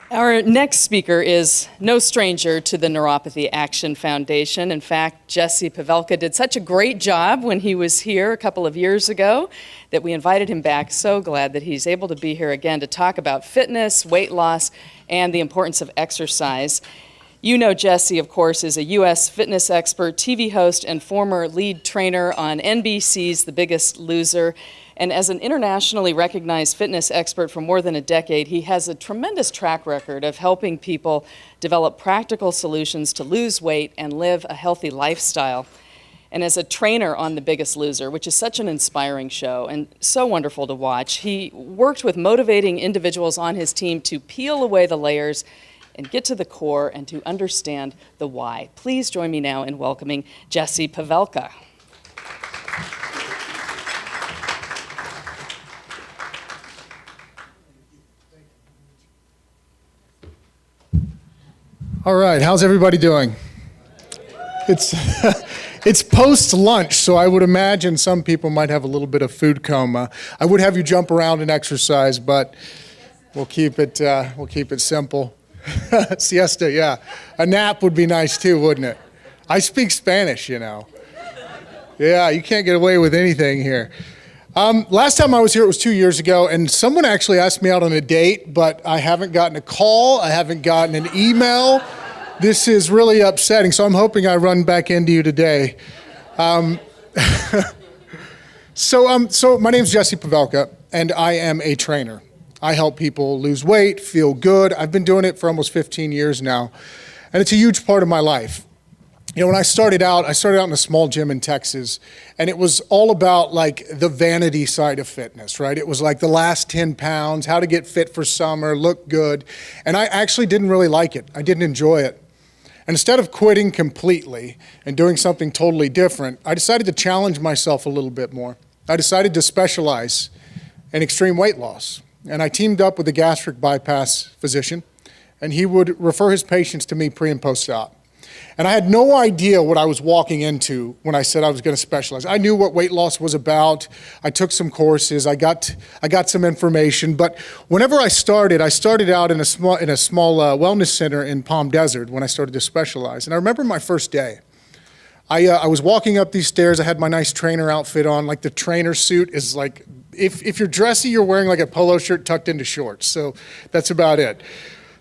Our next speaker is no stranger to the Neuropathy Action Foundation. In fact, Jessie Pavelka did such a great job when he was here a couple of years ago that we invited him back. So glad that he's able to be here again to talk about fitness, weight loss, and the importance of exercise. You know Jessie, of course, is a U.S. fitness expert, TV host, and former lead trainer on NBC's The Biggest Loser. And as an internationally recognized fitness expert for more than a decade, he has a tremendous track record of helping people develop practical solutions to lose weight and live a healthy lifestyle. And as a trainer on The Biggest Loser, which is such an inspiring show and so wonderful to watch, he worked with motivating individuals on his team to peel away the layers and get to the core and to understand the why. Please join me now in welcoming Jessie Pavelka. All right, how's everybody doing? It's post-lunch, so I would imagine some people might have a little bit of food coma. I would have you jump around and exercise, but we'll keep it simple. Siesta, yeah. A nap would be nice too, wouldn't it? I speak Spanish, you know. Yeah, you can't get away with anything here. Last time I was here, it was 2 years ago, and someone actually asked me out on a date, but I haven't gotten a call, I haven't gotten an email. This is really upsetting, so I'm hoping I run back into you today. So my name's Jessie Pavelka, and I am a trainer. I help people lose weight, feel good. I've been doing it for almost 15 years now, and it's a huge part of my life. You know, when I started out in a small gym in Texas, and it was all about like the vanity side of fitness, right? It was like the last 10 pounds, how to get fit for summer, look good. And I actually didn't really like it. I didn't enjoy it. And instead of quitting completely and doing something totally different, I decided to challenge myself a little bit more. I decided to specialize in extreme weight loss. And I teamed up with a gastric bypass physician, and he would refer his patients to me pre and post-op. And I had no idea what I was walking into when I said I was going to specialize. I knew what weight loss was about. I took some courses. I got some information. But whenever I started out in a small wellness center in Palm Desert when I started to specialize. And I remember my first day. I was walking up these stairs. I had my nice trainer outfit on. Like the trainer suit is like, if you're dressy, you're wearing like a polo shirt tucked into shorts. So that's about it.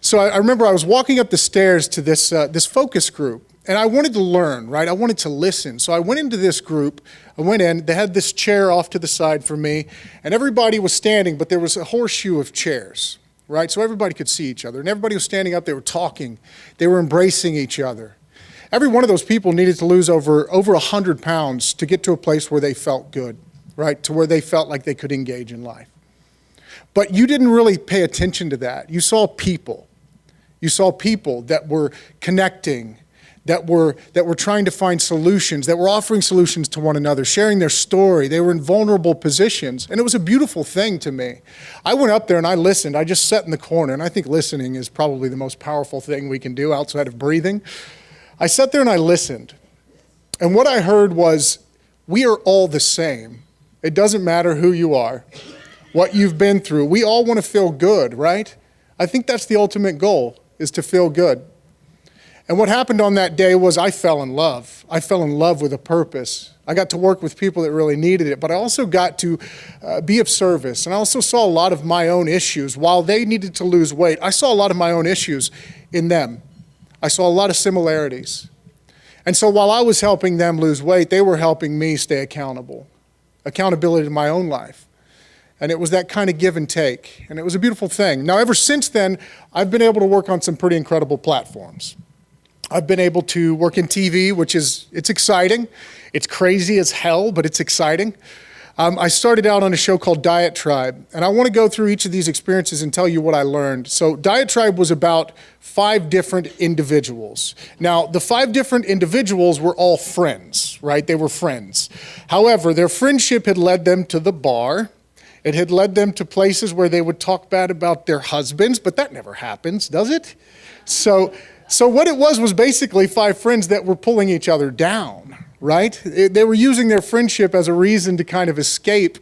So I remember I was walking up the stairs to this focus group, and I wanted to learn, right? I wanted to listen. So I went into this group. I went in. They had this chair off to the side for me, and everybody was standing, but there was a horseshoe of chairs, right? So everybody could see each other, and everybody was standing up. They were talking. They were embracing each other. Every one of those people needed to lose over 100 pounds to get to a place where they felt good, right? To where they felt like they could engage in life. But you didn't really pay attention to that. You saw people. You saw people that were connecting, that were trying to find solutions, that were offering solutions to one another, sharing their story. They were in vulnerable positions, and it was a beautiful thing to me. I went up there and I listened. I just sat in the corner, and I think listening is probably the most powerful thing we can do outside of breathing. I sat there and I listened, and what I heard was, we are all the same. It doesn't matter who you are, what you've been through. We all want to feel good, right? I think that's the ultimate goal, is to feel good. And what happened on that day was I fell in love. I fell in love with a purpose. I got to work with people that really needed it, but I also got to be of service. And I also saw a lot of my own issues. While they needed to lose weight, I saw a lot of my own issues in them. I saw a lot of similarities. And so while I was helping them lose weight, they were helping me stay accountable. Accountability to my own life. And it was that kind of give and take. And it was a beautiful thing. Now, ever since then, I've been able to work on some pretty incredible platforms. I've been able to work in TV, it's exciting. It's crazy as hell, but it's exciting. I started out on a show called Diet Tribe, and I want to go through each of these experiences and tell you what I learned. So Diet Tribe was about 5 different individuals. Now, the 5 different individuals were all friends, right? They were friends. However, their friendship had led them to the bar. It had led them to places where they would talk bad about their husbands, but that never happens, does it? So what it was basically 5 friends that were pulling each other down, right? They were using their friendship as a reason to kind of escape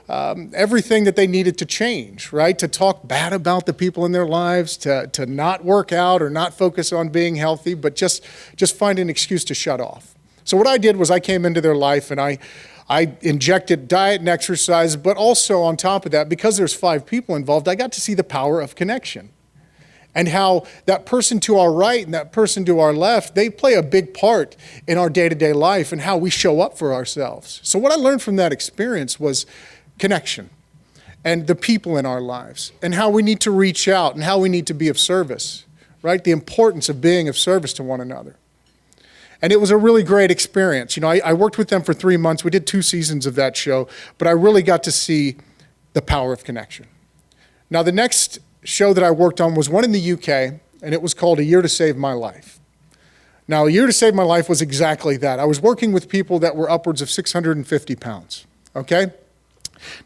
everything that they needed to change, right? To talk bad about the people in their lives, to not work out or not focus on being healthy, but just find an excuse to shut off. So what I did was I came into their life and I injected diet and exercise, but also on top of that, because there's 5 people involved, I got to see the power of connection. And how that person to our right and that person to our left, they play a big part in our day-to-day life and how we show up for ourselves. So what I learned from that experience was connection and the people in our lives and how we need to reach out and how we need to be of service, right? The importance of being of service to one another. And it was a really great experience. You know, I worked with them for 3 months. We did 2 seasons of that show, but I really got to see the power of connection. Now, the next show that I worked on was one in the UK, and it was called A Year to Save My Life. Now, A Year to Save My Life was exactly that. I was working with people that were upwards of 650 pounds, okay?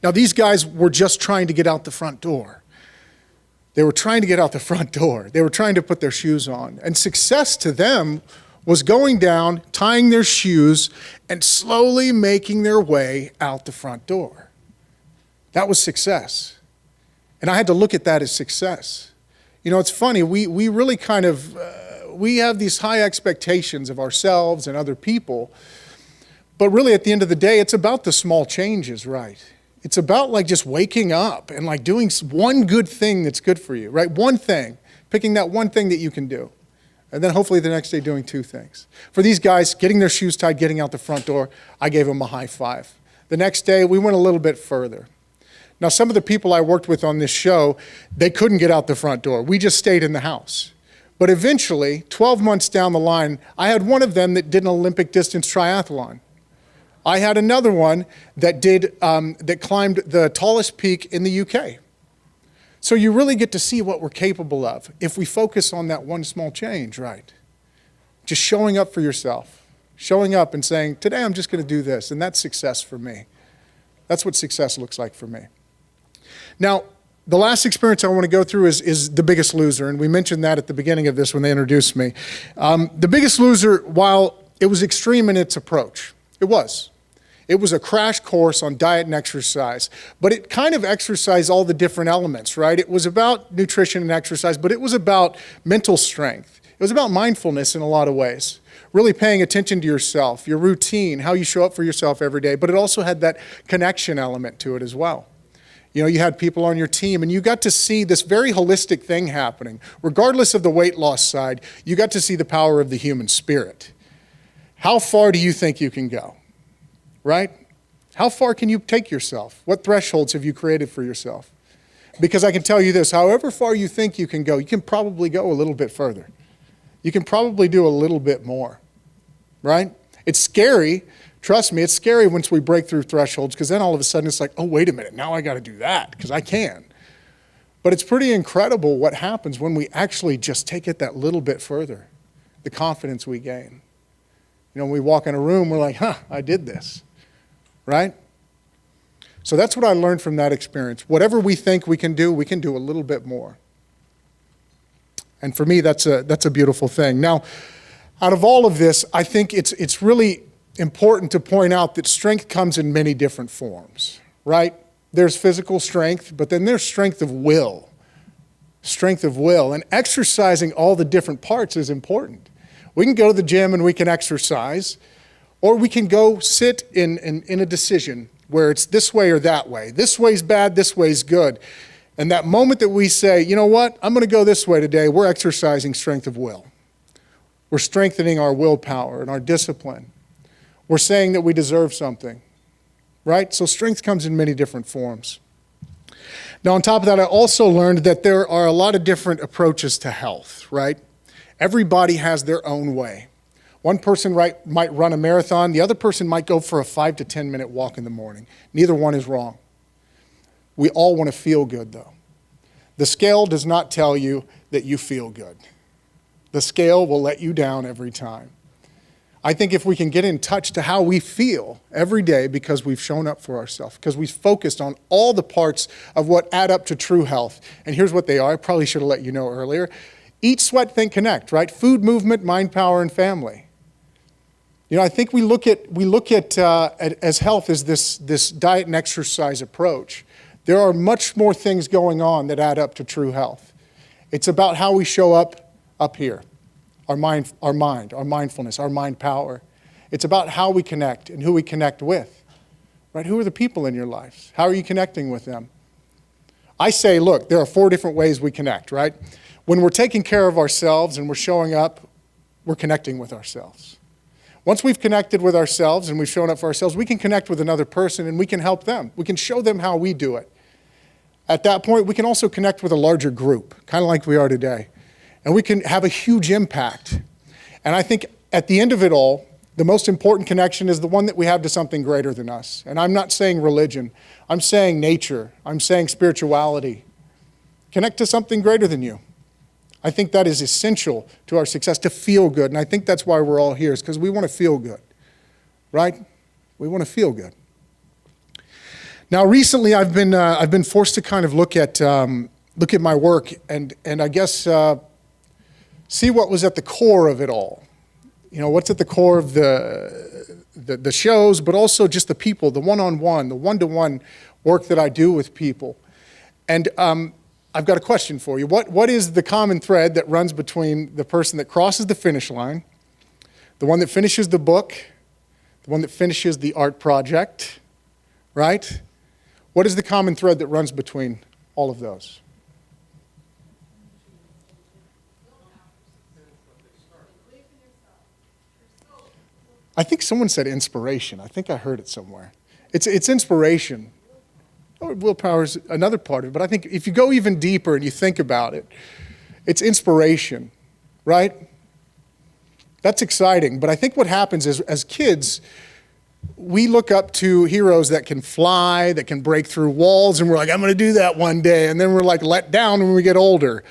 Now, these guys were just trying to get out the front door. They were trying to get out the front door. They were trying to put their shoes on. And success to them was going down, tying their shoes, and slowly making their way out the front door. That was success. And I had to look at that as success. You know, it's funny, we really kind of, we have these high expectations of ourselves and other people, but really at the end of the day, it's about the small changes, right? It's about like just waking up and like doing one good thing that's good for you, right? One thing, picking that one thing that you can do. And then hopefully the next day doing 2 things. For these guys, getting their shoes tied, getting out the front door, I gave them a high five. The next day, we went a little bit further. Now, some of the people I worked with on this show, they couldn't get out the front door. We just stayed in the house. But eventually, 12 months down the line, I had one of them that did an Olympic distance triathlon. I had another one that that climbed the tallest peak in the UK. So you really get to see what we're capable of if we focus on that one small change, right? Just showing up for yourself, showing up and saying, today I'm just going to do this, and that's success for me. That's what success looks like for me. Now, the last experience I want to go through is The Biggest Loser, and we mentioned that at the beginning of this when they introduced me. The Biggest Loser, while it was extreme in its approach, it was a crash course on diet and exercise, but it kind of exercised all the different elements, right? It was about nutrition and exercise, but it was about mental strength. It was about mindfulness in a lot of ways, really paying attention to yourself, your routine, how you show up for yourself every day, but it also had that connection element to it as well. You know, you had people on your team, and you got to see this very holistic thing happening. Regardless of the weight loss side, you got to see the power of the human spirit. How far do you think you can go, right? How far can you take yourself? What thresholds have you created for yourself? Because I can tell you this, however far you think you can go, you can probably go a little bit further. You can probably do a little bit more, right? It's scary. Trust me, it's scary once we break through thresholds, because then all of a sudden it's like, oh, wait a minute, now I got to do that because I can. But it's pretty incredible what happens when we actually just take it that little bit further, the confidence we gain. You know, when we walk in a room, we're like, I did this, right? So that's what I learned from that experience. Whatever we think we can do a little bit more. And for me, that's a beautiful thing. Now, out of all of this, I think it's really important to point out that strength comes in many different forms, right? There's physical strength, but then there's strength of will. Strength of will. And exercising all the different parts is important. We can go to the gym and we can exercise, or we can go sit in a decision where it's this way or that way. This way's bad, this way's good. And that moment that we say, you know what, I'm going to go this way today, we're exercising strength of will. We're strengthening our willpower and our discipline. We're saying that we deserve something, right? So strength comes in many different forms. Now, on top of that, I also learned that there are a lot of different approaches to health, right? Everybody has their own way. One person might run a marathon. The other person might go for a 5 to 10 minute walk in the morning. Neither one is wrong. We all want to feel good, though. The scale does not tell you that you feel good. The scale will let you down every time. I think if we can get in touch to how we feel every day because we've shown up for ourselves, because we've focused on all the parts of what add up to true health. And here's what they are. I probably should have let you know earlier. Eat, sweat, think, connect, right? Food, movement, mind, power, and family. You know, I think we look at as health as this diet and exercise approach. There are much more things going on that add up to true health. It's about how we show up here, our mindfulness, our mind power. It's about how we connect and who we connect with, right? Who are the people in your lives? How are you connecting with them? I say, look, there are 4 different ways we connect, right? When we're taking care of ourselves and we're showing up, we're connecting with ourselves. Once we've connected with ourselves and we've shown up for ourselves, we can connect with another person and we can help them. We can show them how we do it. At that point, we can also connect with a larger group, kind of like we are today. And we can have a huge impact. And I think at the end of it all, the most important connection is the one that we have to something greater than us. And I'm not saying religion. I'm saying nature. I'm saying spirituality. Connect to something greater than you. I think that is essential to our success, to feel good. And I think that's why we're all here, is because we want to feel good, right? We want to feel good. Now, recently, I've been forced to kind of look at my work and I guess see what was at the core of it all. You know, what's at the core of the shows, but also just the people, the one-on-one, the one-to-one work that I do with people. And I've got a question for you. What is the common thread that runs between the person that crosses the finish line, the one that finishes the book, the one that finishes the art project, right? What is the common thread that runs between all of those? I think someone said inspiration. I think I heard it somewhere. It's inspiration. Willpower is another part of it, but I think if you go even deeper and you think about it, it's inspiration, right? That's exciting, but I think what happens is, as kids, we look up to heroes that can fly, that can break through walls, and we're like, I'm going to do that one day, and then we're like let down when we get older.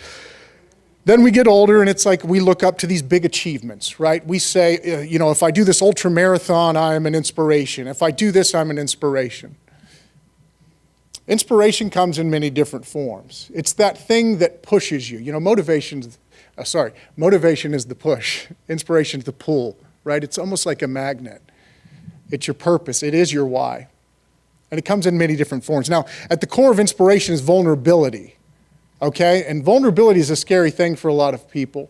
Then we get older, and it's like we look up to these big achievements, right? We say, you know, if I do this ultra marathon, I'm an inspiration. If I do this, I'm an inspiration. Inspiration comes in many different forms. It's that thing that pushes you. You know, motivation is the push. Inspiration is the pull, right? It's almost like a magnet. It's your purpose. It is your why. And it comes in many different forms. Now, at the core of inspiration is vulnerability, okay? And vulnerability is a scary thing for a lot of people.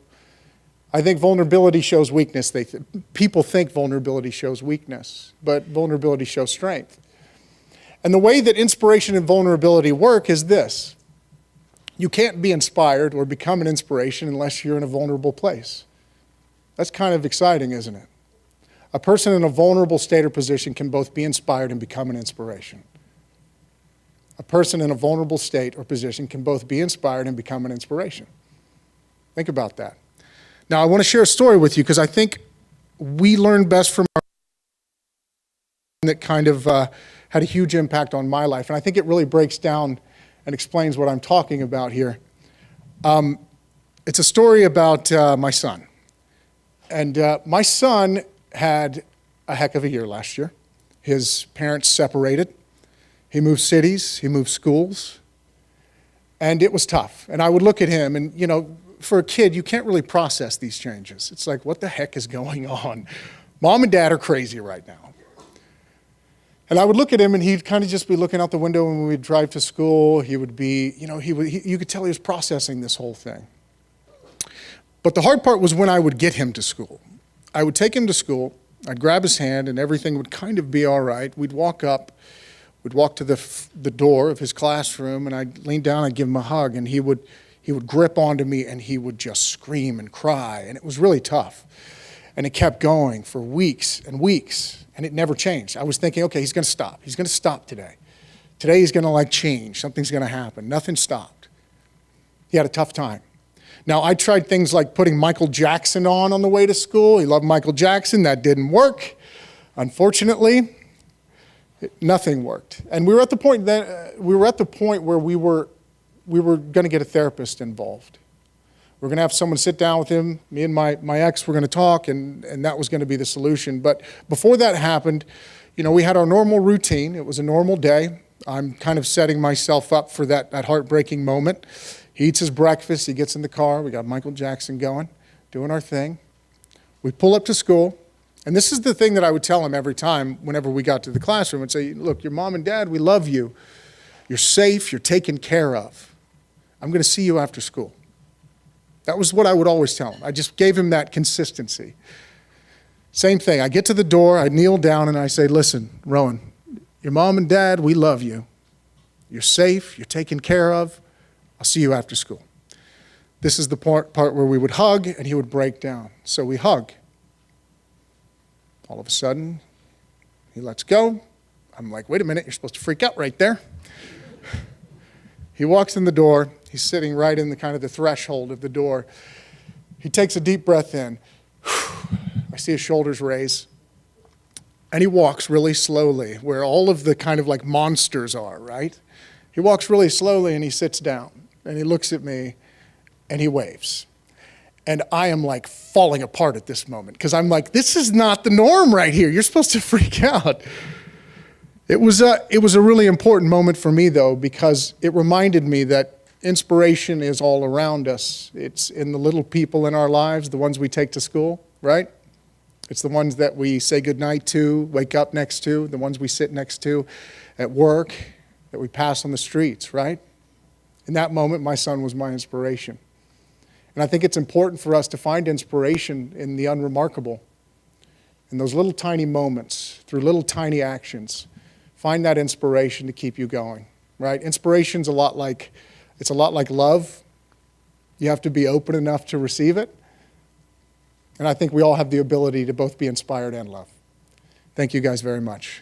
I think vulnerability shows weakness. People think vulnerability shows weakness, but vulnerability shows strength. And the way that inspiration and vulnerability work is this. You can't be inspired or become an inspiration unless you're in a vulnerable place. That's kind of exciting, isn't it? A person in a vulnerable state or position can both be inspired and become an inspiration. A person in a vulnerable state or position can both be inspired and become an inspiration. Think about that. Now, I want to share a story with you because I think we learn best from our that kind of had a huge impact on my life. And I think it really breaks down and explains what I'm talking about here. It's a story about my son. And my son had a heck of a year last year. His parents separated. He moved cities, he moved schools, and it was tough. And I would look at him and, you know, for a kid, you can't really process these changes. It's like, what the heck is going on? Mom and dad are crazy right now. And I would look at him and he'd kind of just be looking out the window when we'd drive to school. He would be, you know, you could tell he was processing this whole thing. But the hard part was when I would get him to school. I would take him to school, I'd grab his hand and everything would kind of be all right. We'd walk to the door of his classroom and I'd lean down, I'd give him a hug and he would grip onto me and he would just scream and cry. And it was really tough. And it kept going for weeks and weeks and it never changed. I was thinking, okay, he's gonna stop. He's gonna stop today. Today he's gonna like change, something's gonna happen. Nothing stopped. He had a tough time. Now, I tried things like putting Michael Jackson on the way to school. He loved Michael Jackson. That didn't work. Unfortunately, nothing worked. And we were at the point where we were going to get a therapist involved. We were going to have someone sit down with him. Me and my ex were going to talk, and that was going to be the solution. But before that happened, you know, we had our normal routine. It was a normal day. I'm kind of setting myself up for that heartbreaking moment. He eats his breakfast, he gets in the car, we got Michael Jackson going, doing our thing. We pull up to school, And this is the thing that I would tell him every time whenever we got to the classroom and say, look, your mom and dad, we love you. You're safe, you're taken care of. I'm going to see you after school. That was what I would always tell him. I just gave him that consistency. Same thing. I get to the door, I kneel down, and I say, listen, Rowan, your mom and dad, we love you. You're safe, you're taken care of. I'll see you after school. This is the part where we would hug, and he would break down. So we hug. All of a sudden, he lets go. I'm like, wait a minute, you're supposed to freak out right there. He walks in the door. He's sitting right in the kind of the threshold of the door. He takes a deep breath in. I see his shoulders raise. And he walks really slowly, where all of the kind of like monsters are, right? He walks really slowly and he sits down. And he looks at me and he waves. And I am like falling apart at this moment because I'm like, this is not the norm right here. You're supposed to freak out. It was a really important moment for me, though, because it reminded me that inspiration is all around us. It's in the little people in our lives, the ones we take to school, right? It's the ones that we say goodnight to, wake up next to, the ones we sit next to at work, that we pass on the streets, right? In that moment, my son was my inspiration. And I think it's important for us to find inspiration in the unremarkable, in those little tiny moments, through little tiny actions. Find that inspiration to keep you going, right? Inspiration's it's a lot like love. You have to be open enough to receive it. And I think we all have the ability to both be inspired and love. Thank you guys very much.